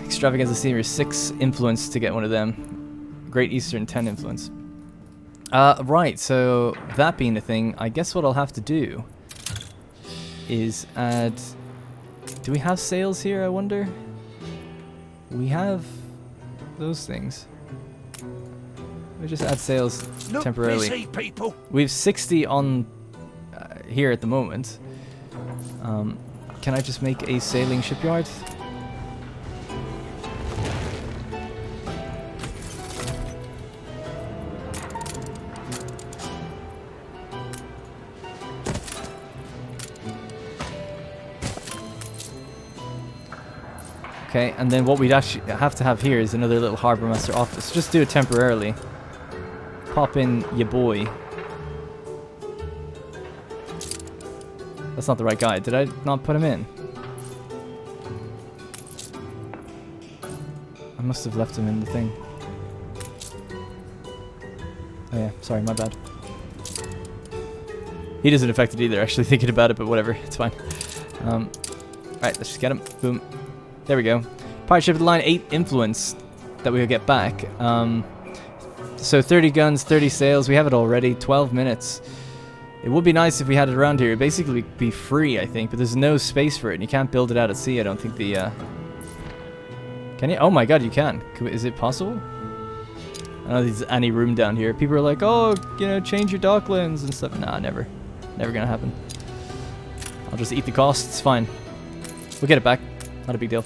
Extravaganza steamer 6 influence to get one of them. Great Eastern 10 influence. Right, so that being the thing, I guess what I'll have to do is add... Do we have sails here, I wonder? We have those things. We just add sails temporarily. Busy, people. We have 60 on here at the moment. Can I just make a sailing shipyard? Okay, and then what we'd actually have to have here is another little Harbour Master office. Just do it temporarily. Pop in your boy. That's not the right guy. Did I not put him in? I must have left him in the thing. Oh yeah, sorry, my bad. He doesn't affect it either, actually, thinking about it, but whatever, it's fine. Alright, let's just get him. Boom. There we go. Pirate ship of the line, 8 influence that we'll get back. So 30 guns, 30 sails, we have it already, 12 minutes. It would be nice if we had it around here. It'd basically be free, I think, but there's no space for it, and you can't build it out at sea. I don't think the, Can you? Oh my god, you can. Is it possible? I don't know if there's any room down here. People are like, oh, you know, change your docklands and stuff. Nah, never. Never gonna happen. I'll just eat the cost. It's fine. We'll get it back. Not a big deal.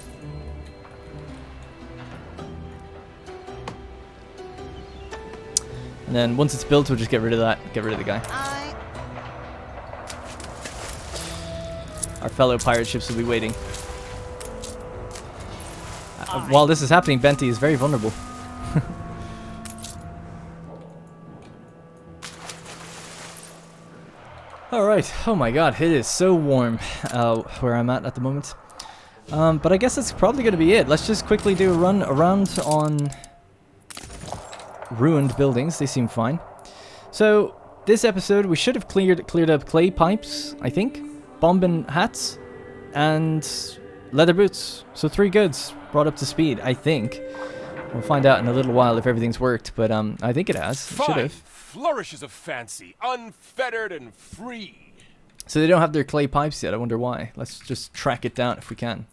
And then once it's built, we'll just get rid of that. Get rid of the guy. Our fellow pirate ships will be waiting. While this is happening, Benty is very vulnerable. Alright, oh my god, it is so warm where I'm at the moment. But I guess that's probably going to be it. Let's just quickly do a run around on ruined buildings. They seem fine. So, this episode, we should have cleared up clay pipes, I think. Bombing hats. And leather boots. So 3 goods brought up to speed, I think. We'll find out in a little while if everything's worked, but I think it has. It should have. Flourishes of fancy, unfettered and free. So they don't have their clay pipes yet. I wonder why. Let's just track it down if we can.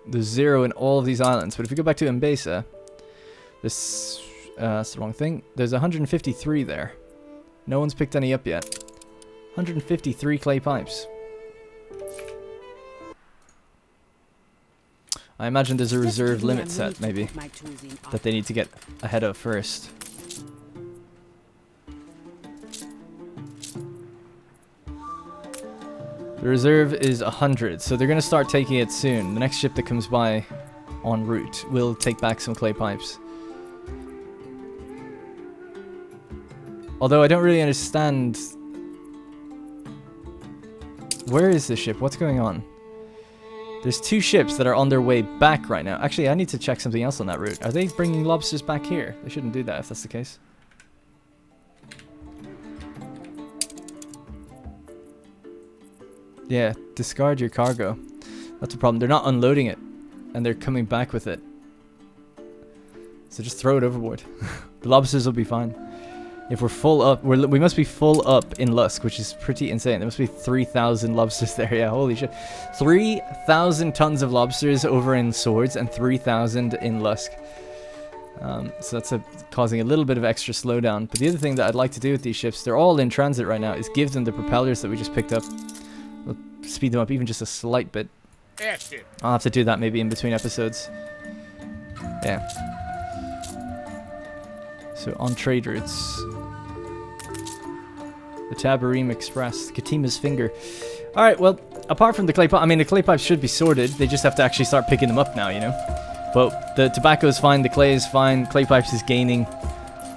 There's 0 in all of these islands, but if we go back to Mbesa, this that's the wrong thing. There's 153 there. No one's picked any up yet. 153 clay pipes. I imagine there's a reserve limit set, maybe, that they need to get ahead of first. The reserve is 100, so they're going to start taking it soon. The next ship that comes by en route will take back some clay pipes. Although I don't really understand... Where is this ship? What's going on? There's 2 ships that are on their way back right now. Actually, I need to check something else on that route. Are they bringing lobsters back here? They shouldn't do that if that's the case. Yeah, discard your cargo. That's a problem. They're not unloading it, and they're coming back with it. So just throw it overboard. The lobsters will be fine. If we're full up, we must be full up in Lusk, which is pretty insane. There must be 3,000 lobsters there. Yeah, holy shit. 3,000 tons of lobsters over in Swords and 3,000 in Lusk. So that's causing a little bit of extra slowdown. But the other thing that I'd like to do with these ships, they're all in transit right now, is give them the propellers that we just picked up. We'll speed them up even just a slight bit. I'll have to do that maybe in between episodes. Yeah. So on trade routes. The Tabarim Express, Katima's Finger. Alright, well, apart from the clay pipe, I mean, the clay pipes should be sorted. They just have to actually start picking them up now, you know? But the tobacco is fine, the clay is fine, clay pipes is gaining.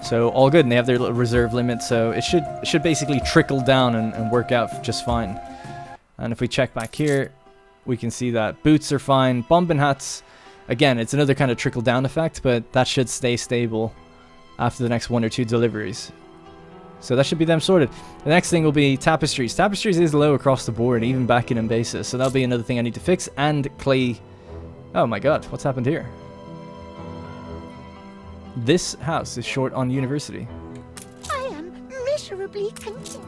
So all good, and they have their little reserve limit, so it should basically trickle down and work out just fine. And if we check back here, we can see that boots are fine. Bombing hats, again, it's another kind of trickle down effect, but that should stay stable after the next 1 or 2 deliveries. So that should be them sorted. The next thing will be tapestries. Tapestries is low across the board, even back in Mbesa, so that'll be another thing I need to fix. And clay... Oh my god, what's happened here? This house is short on university. I am miserably content.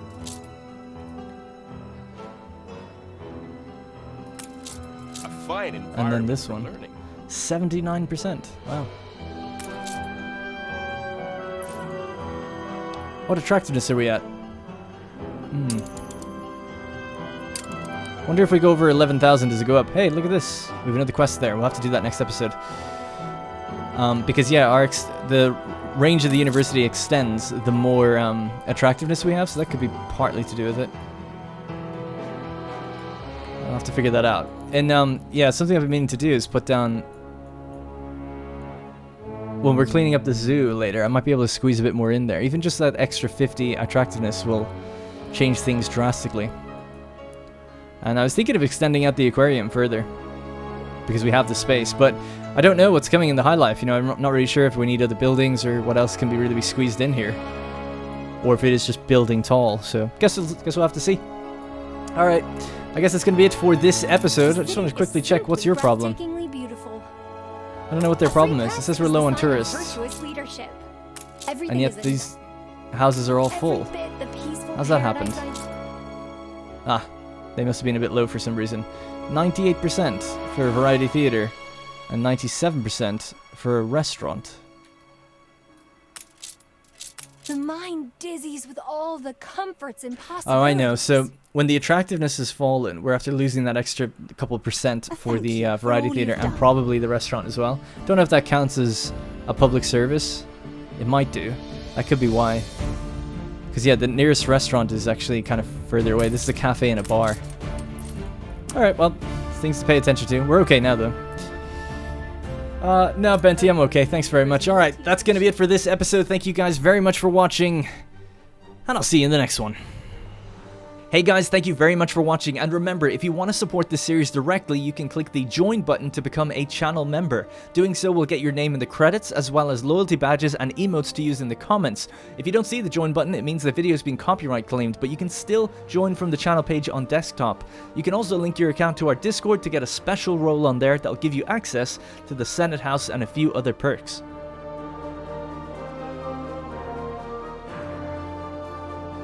A fine environment. And then this for one. learning. 79%. Wow. What attractiveness are we at? Wonder if we go over 11,000, does it go up? Hey, look at this. We have another quest there. We'll have to do that next episode. Because, yeah, the range of the university extends the more attractiveness we have, so that could be partly to do with it. have to figure that out. And yeah, something I've been meaning to do is put down, when we're cleaning up the zoo later, I might be able to squeeze a bit more in there. Even just that extra 50 attractiveness will change things drastically. And I was thinking of extending out the aquarium further, because we have the space, but I don't know what's coming in the high life. You know, I'm not really sure if we need other buildings or what else can really be squeezed in here, or if it is just building tall. So guess we'll have to see. All right, I guess that's gonna be it for this episode. I just want to quickly check, what's your problem? I don't know what their problem is. It says we're low on tourists, and yet these houses are all full. How's that happened? Ah, they must have been a bit low for some reason. 98% for a variety theater, and 97% for a restaurant. The mind dizzies with all the comforts and possibilities. Oh, I know. So when the attractiveness has fallen, we're after losing that extra couple percent for the variety theater and probably the restaurant as well. Don't know if that counts as a public service. It might do. That could be why. Because yeah, the nearest restaurant is actually kind of further away. This is a cafe and a bar. Alright, well, things to pay attention to. We're okay now, though. No, Benty, I'm okay. Thanks very much. Alright, that's going to be it for this episode. Thank you guys very much for watching, and I'll see you in the next one. Hey guys, thank you very much for watching, and remember, if you want to support this series directly, you can click the join button to become a channel member. Doing so will get your name in the credits, as well as loyalty badges and emotes to use in the comments. If you don't see the join button, it means the video has been copyright claimed, but you can still join from the channel page on desktop. You can also link your account to our Discord to get a special role on there that'll give you access to the Senate House and a few other perks.